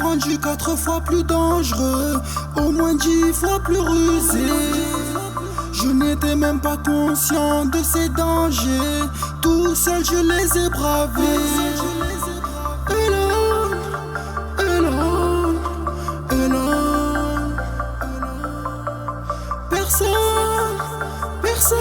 rendu 4 fois plus dangereux, au moins 10 fois plus rusé. Je n'étais même pas conscient de ces dangers, tout seul je les ai bravés. Alone, alone, alone. Personne, personne.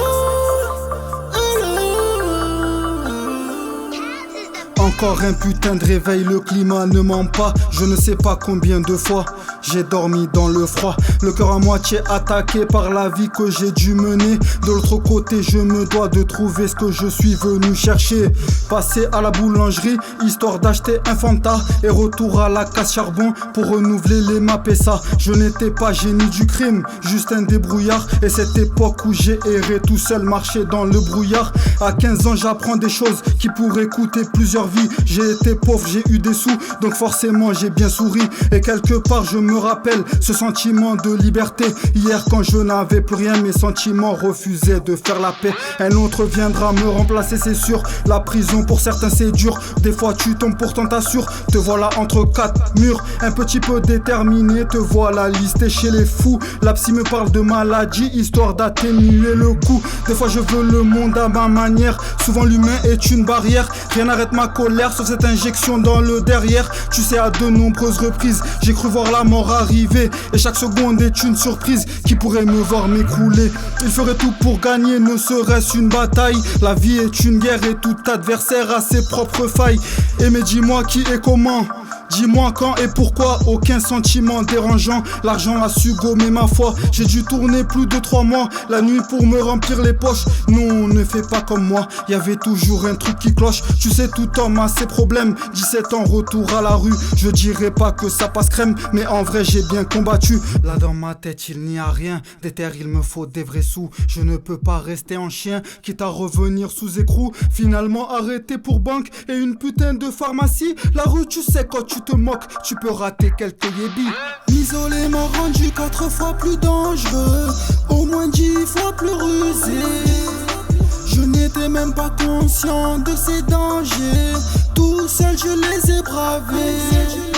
Encore un putain de réveil, le climat ne ment pas. Je ne sais pas combien de fois j'ai dormi dans le froid, le cœur à moitié attaqué par la vie que j'ai dû mener. De l'autre côté je me dois de trouver ce que je suis venu chercher. Passer à la boulangerie histoire d'acheter un Fanta, et retour à la casse charbon pour renouveler les maps et ça. Je n'étais pas génie du crime, juste un débrouillard. Et cette époque où j'ai erré tout seul, marché dans le brouillard. À 15 ans j'apprends des choses qui pourraient coûter plusieurs vies. J'ai été pauvre, j'ai eu des sous, donc forcément j'ai bien souri. Et quelque part je me rappelle ce sentiment de liberté. Hier quand je n'avais plus rien, mes sentiments refusaient de faire la paix. Un autre viendra me remplacer, c'est sûr. La prison pour certains c'est dur, des fois tu tombes pourtant t'assures. Te voilà entre 4 murs, un petit peu déterminé. Te voilà listé chez les fous. La psy me parle de maladie, histoire d'atténuer le coup. Des fois je veux le monde à ma manière, souvent l'humain est une barrière. Rien n'arrête ma colère sauf cette injection dans le derrière. Tu sais, à de nombreuses reprises j'ai cru voir la mort arriver, et chaque seconde est une surprise qui pourrait me voir m'écrouler. Il ferait tout pour gagner, ne serait-ce une bataille. La vie est une guerre et tout adversaire a ses propres failles. Et mais dis-moi qui et comment, dis-moi quand et pourquoi. Aucun sentiment dérangeant, l'argent a su gommer ma foi. J'ai dû tourner plus de 3 mois la nuit pour me remplir les poches. Non, ne fais pas comme moi, y avait toujours un truc qui cloche. Tu sais, tout homme a ses problèmes. 17 ans, retour à la rue. Je dirais pas que ça passe crème, mais en vrai j'ai bien combattu. Là dans ma tête il n'y a rien, des terres il me faut des vrais sous. Je ne peux pas rester en chien, quitte à revenir sous écrou. Finalement arrêté pour banque et une putain de pharmacie. La rue tu sais quand tu te moques, tu peux rater quelques yébis. L'isolé m'a rendu 4 fois plus dangereux, au moins 10 fois plus rusé. Je n'étais même pas conscient de ces dangers, tout seul je les ai bravés.